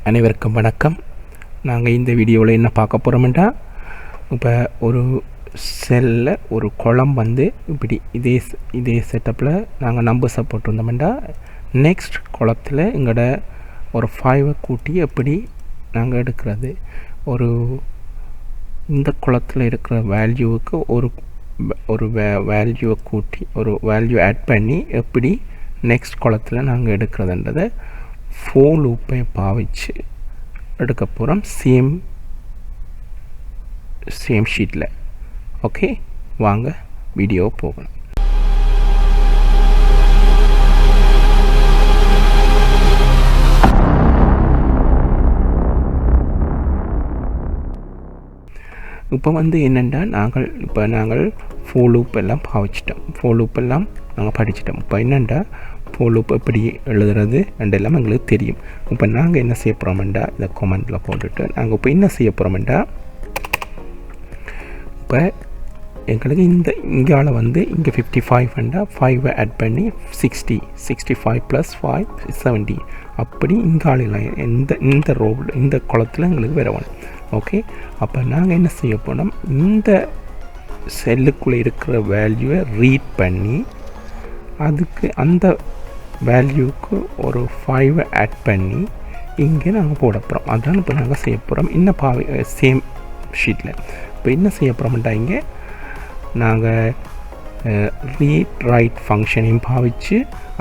அனைவருக்கும் வணக்கம். நாங்கள் இந்த வீடியோவில் என்ன பார்க்க போகிறோம்னா, இப்போ ஒரு செல்லில் ஒரு குளம் வந்து இப்படி இதே செட்டப்பில் நாங்கள் நம்பர்ஸை போட்டிருந்தோம்னா, நெக்ஸ்ட் குளத்தில் எங்களோட ஒரு 5 கூட்டி எப்படி நாங்கள் எடுக்கிறது, ஒரு இந்த குளத்தில் இருக்கிற வேல்யூவுக்கு ஒரு வேல்யூவை கூட்டி ஒரு வேல்யூ ஆட் பண்ணி எப்படி நெக்ஸ்ட் குளத்தில் நாங்கள் எடுக்கிறதுன்றதை for லூப்பை பாவிச்சு எடுக்க போகிறோம் சேம் ஷீட்டில். ஓகே, வாங்க வீடியோ போகலாம். இப்போ வந்து என்னென்னா, நாங்கள் for லூப் எல்லாம் பாவிச்சிட்டோம், for லூப் எல்லாம் நாங்கள் படிச்சிட்டோம். இப்போ என்னென்னா for லூப் எப்படி எழுதுறது எல்லாம் எங்களுக்கு தெரியும். இப்போ நாங்கள் என்ன செய்ய போகிறோம்டா, இந்த கமெண்டில் போட்டுட்டு நாங்கள் இப்போ என்ன செய்ய போகிறோம்டா, இப்போ எங்களுக்கு இங்கால வந்து இங்கே 55 5 ஆட் பண்ணி 65 + 5 70 அப்படி இங்கால இந்த ரோவில் இந்த குளத்தில் எங்களுக்கு வரணும். ஓகே, அப்போ நாங்கள் என்ன செய்ய போனோம், இந்த செல்லுக்குள்ளே இருக்கிற வேல்யூவை ரீட் பண்ணி அதுக்கு அந்த வேல்யூவுக்கு ஒரு 5 ஆட் பண்ணி இங்கே நாங்கள் போட போகிறோம். அதுதான் இப்போ நாங்கள் செய்ய போகிறோம் இன்னும் சேம் ஷீட்டில். இப்போ என்ன செய்ய போகிறோம்ட்டா, இங்கே நாங்கள் ரீட் ரைட் ஃபங்க்ஷனையும் பாவிச்சு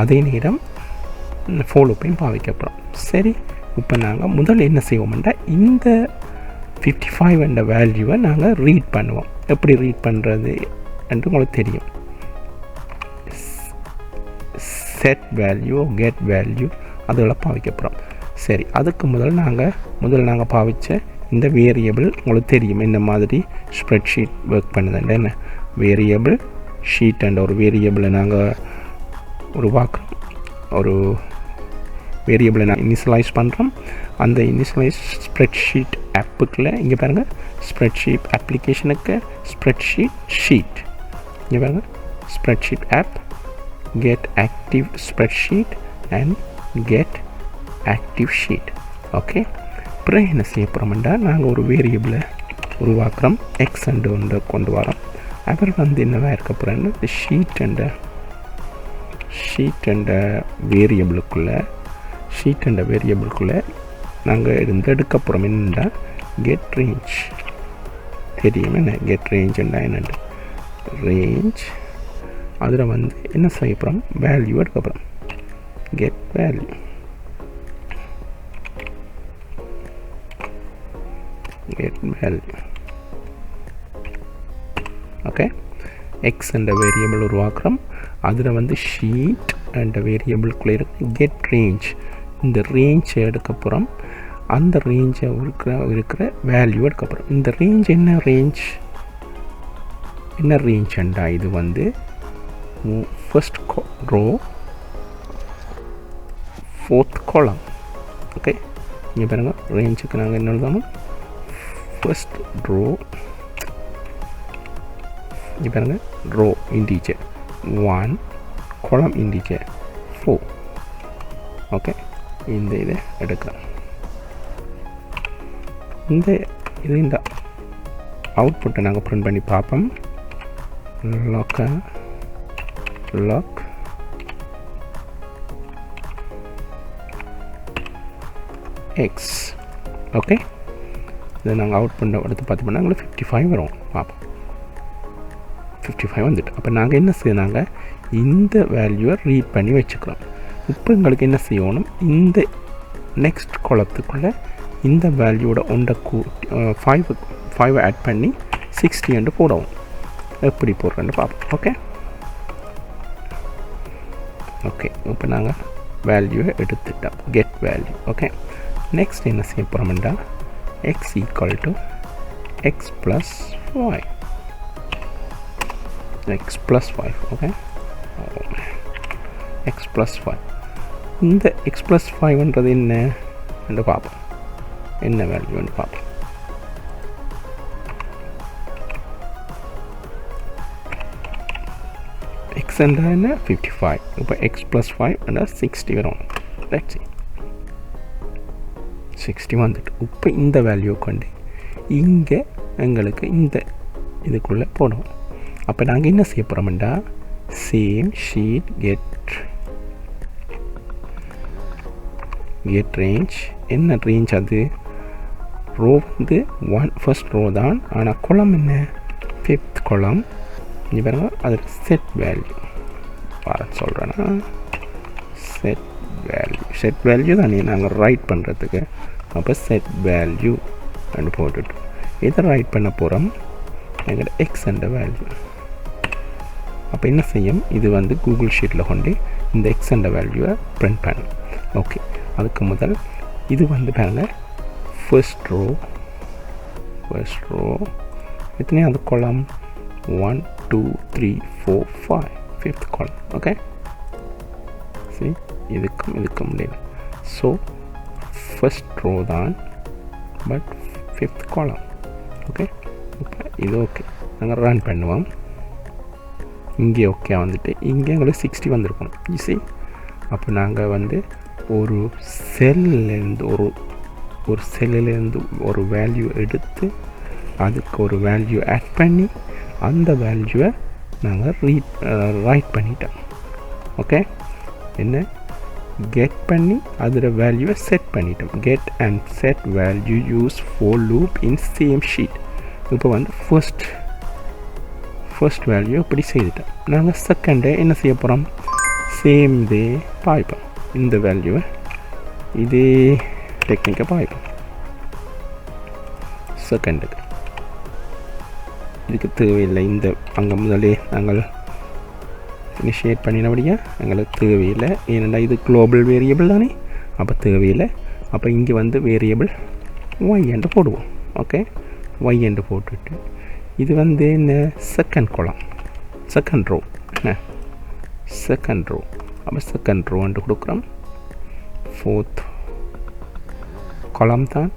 அதே நேரம் for லூப்பையும் பாவிக்க போகிறோம். சரி, இப்போ நாங்கள் முதல்ல என்ன செய்வோம்ட்டா, இந்த 55 என்ற வேல்யூவை நாங்கள் ரீட் பண்ணுவோம். எப்படி ரீட் பண்ணுறது என்று உங்களுக்கு தெரியும். செட் வேல்யூ, கெட் வேல்யூ அதெல்லாம் பாவிக்க போகிறோம். சரி, அதுக்கு முதல்ல நாங்கள் பாவித்த இந்த வேரியபிள் உங்களுக்கு தெரியும் என்ன மாதிரி ஸ்ப்ரெட்ஷீட் ஒர்க் பண்ணுதுன்ற. என்ன வேரியபிள் ஷீட் என்ற ஒரு வேரியபிளை நாங்கள் உருவாக்குறோம், ஒரு வேரியபிளை நான் இனிஷியலைஸ் பண்ணுறோம். அந்த இனிஷியலைஸ் ஸ்ப்ரெட்ஷீட் ஆப்புக்குள்ளே இங்கே பாருங்கள், ஸ்ப்ரெட்ஷீட் அப்ளிகேஷனுக்கு ஸ்ப்ரெட்ஷீட் ஷீட், இங்கே பாருங்கள் spreadsheet app, get active spreadsheet and get active sheet. Okay, அப்புறம் என்ன செய்ய போகிறோம்னா, நாங்கள் ஒரு வேரியபிளை உருவாக்குறோம், எக்ஸ் அண்டு ஒன்று கொண்டு வரோம். அப்புறம் வந்து என்னவாக இருக்க போகிறோன்னா, இந்த ஷீட் அண்ட வேரியபிளுக்குள்ளே நாங்கள் எடுக்க போகிறோம். என்னென்னா கெட் ரேஞ்ச் தெரியும். என்ன கெட் ரேஞ்சுண்டா என்னென்று ரேஞ்ச், அதில் வந்து என்ன செய்ய போகிறோம், வேல்யூ எடுக்க போகிறோம். Get value, okay. எக்ஸ் என்ற வேரியபிள் உருவாக்குறோம். அதில் வந்து ஷீட் என்ற வேரியபிளுக்குள்ளே கெட் ரேஞ்ச், இந்த ரேஞ்சை எடுக்க போகிறோம். அந்த ரேஞ்சை இருக்கிற வேல்யூ எடுக்க போகிறோம். இந்த ரேஞ்ச் என்ன ரேஞ்சுண்டா, இது வந்து first row 4th column. Okay, இங்கே பாருங்கள், ரேஞ்சுக்கு நாங்கள் என்ன எழுதணும், ஃபர்ஸ்ட் ரோ, இங்கே பாருங்கள் row integer 1, column integer 4. Okay, இதை எடுக்கலாம். இந்த அவுட்புட்டை நாங்கள் பிரிண்ட் பண்ணி பார்ப்போம். log x. ஓகே, இதை நாங்கள் அவுட் பண்ண எடுத்து பார்த்தோம்னா எங்களுக்கு 55 வரும். பார்ப்போம், 55 வந்துட்டு. அப்போ நாங்கள் என்ன செய்யறாங்க, இந்த வேல்யூவை ரீட் பண்ணி வச்சுக்கிறோம். இப்போ எங்களுக்கு என்ன செய்யணும், இந்த நெக்ஸ்ட் குளத்துக்குள்ளே இந்த வேல்யூவோட ஒன்றை கூட்டி 5 ஆட் பண்ணி 60 என்று போடவும். எப்படி போடுறேன்னு பார்ப்போம். ஓகே, இப்போ நாங்கள் வேல்யூவை எடுத்துட்டோம், கெட் வேல்யூ. ஓகே, நெக்ஸ்ட் என்ன செய்ய போகிறோம்டா, x = x + 5. Okay, x + 5. இந்த x + 5ன்றது என்ன என்று பார்ப்போம், என்ன வேல்யூன்னு பார்ப்போம். x என்ன 55. இப்போ x + 5 = 60 வரும். லெட்ஸ் see 60 வந்துட்டு இப்போ இந்த வேல்யூ கொண்டு இங்கே எங்களுக்கு இந்த இதுக்குள்ளே போடுவோம். அப்போ நாங்கள் என்ன செய்ய போகிறோம்டா சேம் ஷீட் கெட் ரேஞ்ச். என்ன ரேஞ்ச் அது? ரோ வந்து ஃபர்ஸ்ட் ரோ தான், ஆனால் column என்ன 5th column. இங்கே பாருங்க அதில் செட் வேல்யூ சொல்கிறேன்னா செட் வேல்யூ தானே நாங்கள் ரைட் பண்ணுறதுக்கு. அப்போ செட் வேல்யூ அண்டு போட்டுட்டு இதை ரைட் பண்ண போகிறோம் எங்களோட எக்ஸ் என்ற வேல்யூ. அப்போ என்ன செய்யும், இது வந்து கூகுள் ஷீட்டில் கொண்டு இந்த எக்ஸ் என்ற வேல்யூவை பிரிண்ட் பண்ணும். ஓகே, அதுக்கு முதல் இது வந்து பாருங்க ஃபர்ஸ்ட் ரோ எத்தனையாவது column 1 2 3 4 5 5th column. ஓகே, சரி இதுக்கும் முடியல. ஸோ ஃபர்ஸ்ட் ரோ தான் பட் 5th column. ஓகே, இப்போ இது ஓகே நாங்கள் ரன் பண்ணுவோம். இங்கே ஓகே வந்துட்டு இங்கே எங்களுக்கு 60 வந்திருக்கணும் ஈஸி. அப்போ நாங்கள் வந்து ஒரு செல்லேருந்து ஒரு வேல்யூ எடுத்து அதுக்கு ஒரு வேல்யூ ஆட் பண்ணி அந்த வேல்யூவை நாங்கள் ரைட் பண்ணிட்டோம். ஓகே, என்ன கெட் பண்ணி அதில் வேல்யூவை செட் பண்ணிட்டோம். Get and set value use for loop in same sheet. இப்போ வந்து ஃபர்ஸ்ட் வேல்யூ இப்படி செய்துட்டோம். நாங்கள் செகண்டே என்ன செய்ய போகிறோம், சேம் இதே பாய்ப்போம். இந்த வேல்யூவை இதே டெக்னிக்கை பாய்ப்போம் செகண்டுக்கு. இதுக்கு தேவையில்லை, இந்த அங்கே முதலே நாங்கள் இனிஷியேட் பண்ணினபடியா எங்களுக்கு தேவையில்லை. ஏன்னா இது குளோபல் வேரியபிள் தானே, அப்போ தேவையில்லை. அப்போ இங்கே வந்து வேரியபிள் ஒய் என்று போடுவோம். ஓகே, ஒய் என்று போட்டுட்டு இது வந்து என்ன செகண்ட் ரோ என்ன செகண்ட் ரோ. அப்போ செகண்ட் ரோ என்று கொடுக்குறோம். 4th column தான்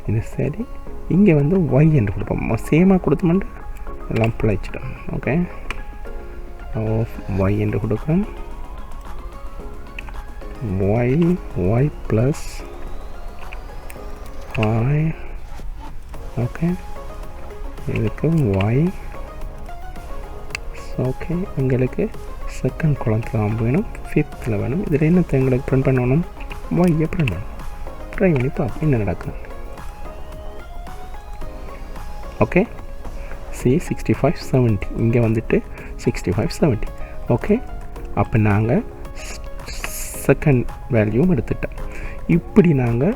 இது. சரி, இங்கே வந்து ஒய் என்று கொடுப்போம். சேமாக கொடுத்தோம்னா எல்லாம் பிழைச்சிடும். ஓகே, y என்று கொடுக்கிறோம். y plus 5. ஓகே, இதுக்கு y. ஓகே, எங்களுக்கு செகண்ட் column வேணும், 5th வேணும். இதில் என்ன எங்களுக்கு பிரிண்ட் பண்ணணும், y பிரிண்ட் பண்ணணும். ட்ரை பண்ணி பார்ப்போம் என்ன நடக்கும். ஓகே, சி 65 70 இங்கே வந்துட்டு 65 70. ஓகே, அப்போ நாங்கள் செகண்ட் வேல்யூவும் எடுத்துட்டோம். இப்படி நாங்கள்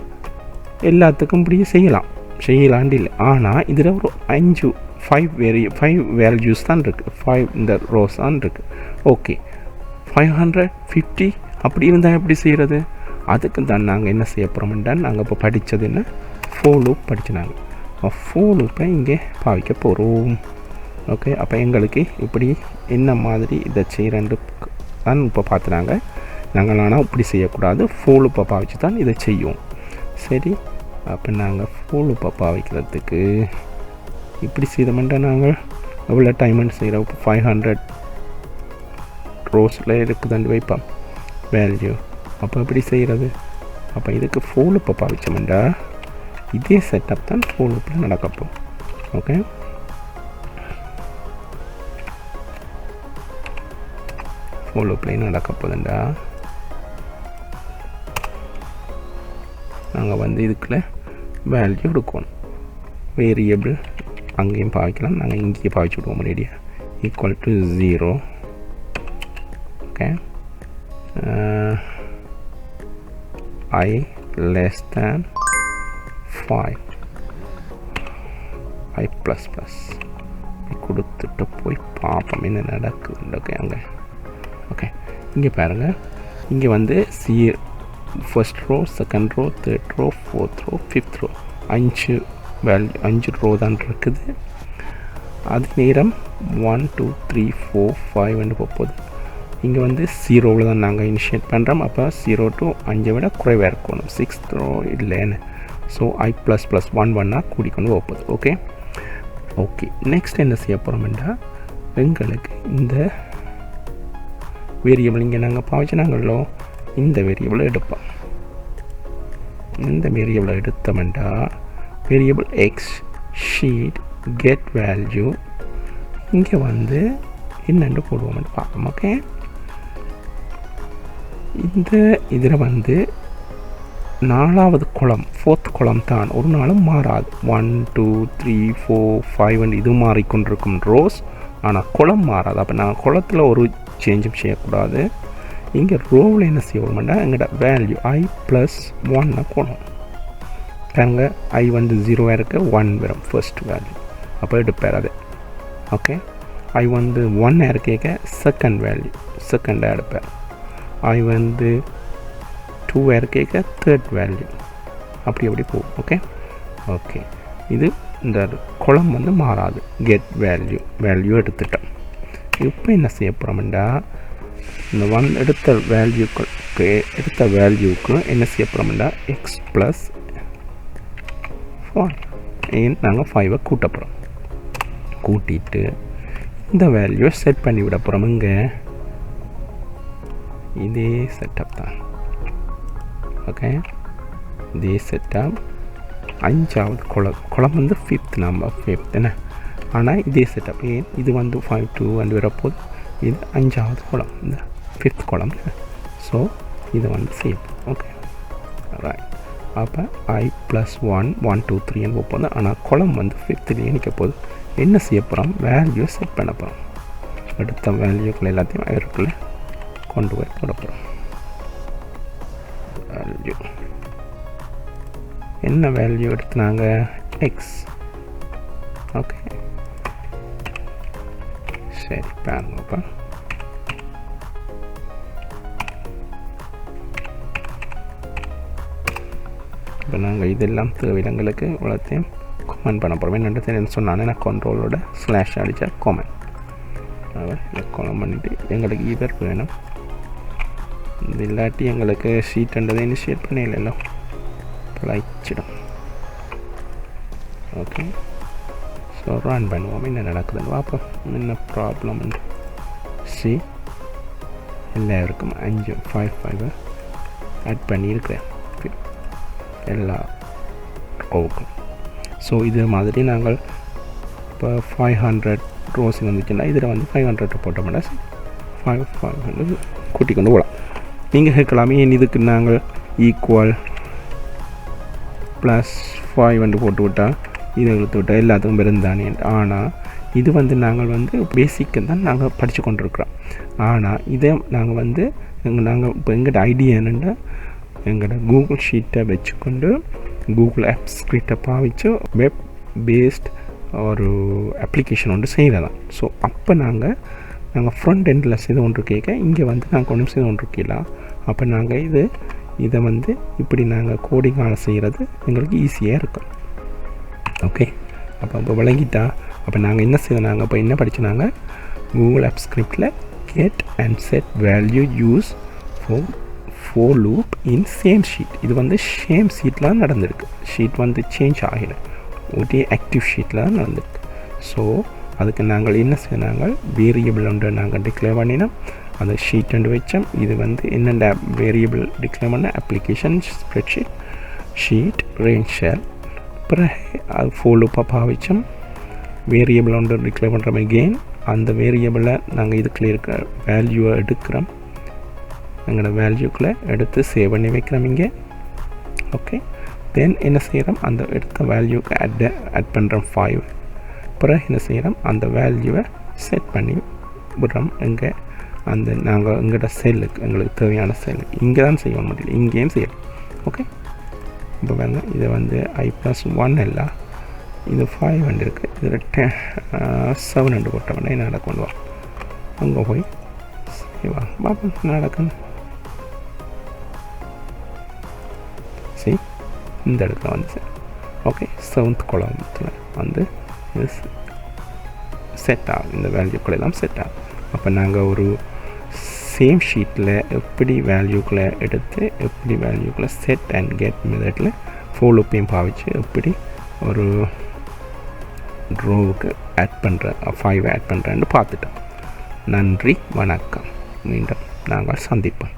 எல்லாத்துக்கும் இப்படி செய்யலாண்டு இல்லை. ஆனால் இதில் ஒரு 5 வேல்யூஸ் தான் இருக்குது, 5 இந்த ரோஸ் தான் இருக்குது. ஓகே, 550 அப்படி இருந்தால் எப்படி செய்கிறது? அதுக்கு தான் நாங்கள் என்ன செய்ய போகிறோம்னா நாங்கள் இப்போ படித்தது என்ன for loop படிச்சுனாங்க. for loop-ஐ இங்கே பாவிக்க போகிறோம். ஓகே, அப்போ எங்களுக்கு இப்படி என்ன மாதிரி இதை செய்கிறேன்னு தான் இப்போ பார்த்துனாங்க. நாங்கள் ஆனால் இப்படி செய்யக்கூடாது, for loop-ஐ பாவிச்சு தான் இதை செய்யும். சரி, அப்போ நாங்கள் for loop-ஐ பாவிக்கிறதுக்கு இப்படி செய்தோம்னா நாங்கள் எவ்வளோ டைம் செய்கிறோம். 500 ரோஸில் இருக்குதாண்டு வைப்போம் வேல்யூ. அப்போ எப்படி செய்கிறது? அப்போ இதுக்கு for loop-ஐ பாவிச்சோம்டா இதே செட்டப் தான் for loop-ல நடக்கப்போம். ஓகே, for loop-ல நடக்க போகுதுண்டா. நாங்கள் வந்து இதுக்குள்ள வேல்யூ எடுக்கணும். வேரியபிள் அங்கேயும் பாவிக்கலாம், நாங்கள் இங்கேயும் பாவிச்சு விடுவோம் ரெடியாக. Equal to 0. Okay, I less than 5 I plus கொடுத்துட்டு போய் பார்ப்போம் என்ன நடக்குது. ஓகே, அங்கே ஓகே இங்கே பாருங்கள், இங்கே வந்து first row, second row, third row, fourth row, fifth row 5 row தான் இருக்குது. அது நேரம் 1 2 3 4 5 போகுது. இங்கே வந்து 0வில் தான் நாங்கள் இனிஷியேட் பண்ணுறோம். அப்போ 0 to 5 விட குறைவாக இருக்கணும். 6th ரோ இல்லைன்னு. ஸோ I ++ 1 கூடிக்கொண்டு போகுது. ஓகே, நெக்ஸ்ட் என்ன செய்ய போகிறோம்னா எங்களுக்கு இந்த வேரியபிள் இங்கே நாங்கள் பாவிச்சு நாங்களோ இந்த வேரியபிளை எடுப்போம். இந்த வேரியபிளை எடுத்தோம்னா variable X sheet get value இங்கே வந்து என்னென்று போடுவோம்னு பார்ப்போம். ஓகே, இந்த இதில் வந்து 4வது column 4th column தான் ஒரு நாளும் மாறாது. 1 2 3 4 5 இது மாறிக்கொண்டிருக்கும் ரோஸ், ஆனால் column மாறாது. அப்போ நான் columnத்தில் ஒரு சேஞ்சும் செய்யக்கூடாது. இங்கே ரோவில் என்ன செய்வோம்னா எங்களோட வேல்யூ i+1 போடணும். பாருங்க i வந்து 0 இருக்க 1 வரும் ஃபர்ஸ்ட் வேல்யூ, அப்போ எடுப்பார் அது. ஓகே, i வந்து 1 இருக்க செகண்ட் வேல்யூ செகண்டாக எடுப்பார். i வந்து 2 இருக்க தேர்ட் வேல்யூ, அப்படி போகும். ஓகே ஓகே, இது இந்த column வந்து மாறாது. கெட் வேல்யூ எடுத்துட்டோம். இப்போ என்ன செய்ய போகிறோம்னா இந்த 1 எடுத்த வேல்யூக்கு என்ன செய்ய போகிறோம்னா x+1 நாங்கள் 5 கூட்ட போகிறோம். கூட்டிட்டு இந்த வேல்யூவை செட் பண்ணி விட போகிறோம். இங்கே இதே செட்டப் தான். ஓகே, இதே செட்டப் 5வது column வந்து 5th நம்பர் 5th என்ன, ஆனால் இதே செட்டப் ஏன் இது வந்து 5 2 வந்து வரப்போது. இது 5வது column, இந்த 5th column. ஸோ இதை வந்து சேவ். ஓகே ரைட், அப்போ i+1 1 2 3 போகுது. ஆனால் column வந்து 5th நிற்க போகுது. என்ன செய்ய போகிறோம், வேல்யூ செட் பண்ண போகிறோம். எடுத்த வேல்யூக்கள் எல்லாத்தையும் இருக்குள்ள கொண்டு போய் போட போகிறோம். வேல்யூ என்ன வேல்யூ எடுத்துனாங்க, எக்ஸ். ஓகே சரி, பாருங்கப்பா. இப்போ நாங்கள் இதெல்லாம் தேவையிடங்களுக்கு இவ்வளோத்தையும் கமெண்ட் பண்ண போகிறோம். என்னென்னு தெரியும் சொன்னானே நான் கண்ட்ரோலோட ஸ்லாஷ் அடித்தா கமெண்ட் இதை காலம் பண்ணிவிட்டு எங்களுக்கு இதர் வேணும். இது இல்லாட்டி எங்களுக்கு ஷீட்ன்றதை இனிஷியேட் பண்ணிடலாம், பழச்சிடும். ஓகே, ஸோ ரன் பண்ணுவோம். என்ன நடக்குதுன்னு பார்ப்போம். என்ன ப்ராப்ளம் சி எல்லாருக்கும் 5 5 ஆட் பண்ணியிருக்கிறேன் எல்லா ரோவுக்கும். ஸோ இது மாதிரி நாங்கள் இப்போ 500 ரோஸ் வந்துச்சுன்னா இதில் வந்து 500 போட்டோம்னா 500 கூட்டி கொண்டு போகலாம். நீங்கள் கேட்கலாமே ஏன் இதுக்கு நாங்கள் ஈக்குவல் +5 போட்டு விட்டால் இதை இழுத்து விட்டால் எல்லாத்துக்கும் பெருந்தானே. ஆனால் இது வந்து நாங்கள் வந்து பேசிக்கு தான் நாங்கள் படித்து கொண்டிருக்கிறோம். ஆனால் இதை நாங்கள் வந்து இப்போ எங்களோட ஐடியா என்னென்னா எங்களோட கூகுள் ஷீட்டை வச்சுக்கொண்டு கூகுள் ஆப்ஸ் ஸ்கிரிப்டை பாவிச்சு வெப் பேஸ்ட் ஒரு அப்ளிகேஷன் ஒன்று செய்கிறதான். ஸோ அப்போ நாங்கள் ஃப்ரண்ட் எண்டில் செய்து ஒன்று கேட்க இங்கே வந்து நாங்கள் ஒன்றும் செய்து ஒன்று கேட்கலாம். அப்போ நாங்கள் இதை வந்து இப்படி நாங்கள் கோடிங்கால் செய்கிறது எங்களுக்கு ஈஸியாக இருக்கும். ஓகே, அப்போ விளங்கிட்டா. அப்போ நாங்கள் என்ன செய்தோம், நாங்கள் இப்போ என்ன படித்தோம், கூகுள் ஆப் ஸ்கிரிப்டில் get and set value use for loop in same sheet. இது வந்து சேம் ஷீட்டில் நடந்திருக்கு. ஷீட் வந்து சேஞ்ச் ஆகலை, ஒரே ஆக்டிவ் ஷீட்டில் தான் நடந்திருக்கு. ஸோ அதுக்கு நாங்கள் என்ன செய்யறாங்க, வேரியபிள் ஒன்று நாங்கள் டிக்ளேர் பண்ணினோம், அந்த ஷீட் ஒன்று வச்சோம். இது வந்து என்னென்ன வேரியபிள் டிக்ளேர் பண்ண application spreadsheet sheet range share. பிறகு அது ஃபோலோப்பாக பாவிச்சோம். வேரியபிள் ஒன்று டிக்ளேர் பண்ணுறோம். எகெயின் அந்த வேரியபிளை நாங்கள் இதுக்குள்ளே இருக்கிற வேல்யூவை எடுக்கிறோம், எங்களோட வேல்யூக்குள்ளே எடுத்து சேவ் பண்ணி வைக்கிறோம் இங்கே. ஓகே, தென் என்ன செய்கிறோம், அந்த எடுத்த வேல்யூக்கு ஆட் பண்ணுறோம் 5. பிறகு என்ன செய்கிறோம், அந்த வேல்யூவை செட் பண்ணி விடுறோம் இங்கே அந்த நாங்கள் எங்களோட செல்லுக்கு, எங்களுக்கு தேவையான செல்லுக்கு. இங்கே தான் செய்ய முடியல, இங்கேயும் செய்யலாம். ஓகே, இப்போ பாருங்க, இதை வந்து i+1 இல்லை, இது 5 இருக்குது, இதில் 7 போட்டோம்னா என்ன நடக்கும், அங்கே போய் செய்வா பாப்பா நடக்கணும். சரி, இந்த இடத்துல வந்து ஓகே 7th columnத்தில் வந்து இது செட் ஆகும், இந்த வேல்யூக்கள் எல்லாம் செட் ஆகும். அப்போ நாங்கள் ஒரு சேம் ஷீட்டில் எப்படி வேல்யூக்களை எடுத்து எப்படி வேல்யூக்களை செட் அண்ட் கெட் மெத்தடில் ஃபோலோப்பையும் பாவிச்சு எப்படி ஒரு ரோவுக்கு ஆட் பண்ணுற 5 ஆட் பண்ணுறேன்னு பார்த்துட்டோம். நன்றி, வணக்கம். மீண்டும் நாங்கள் சந்திப்போம்.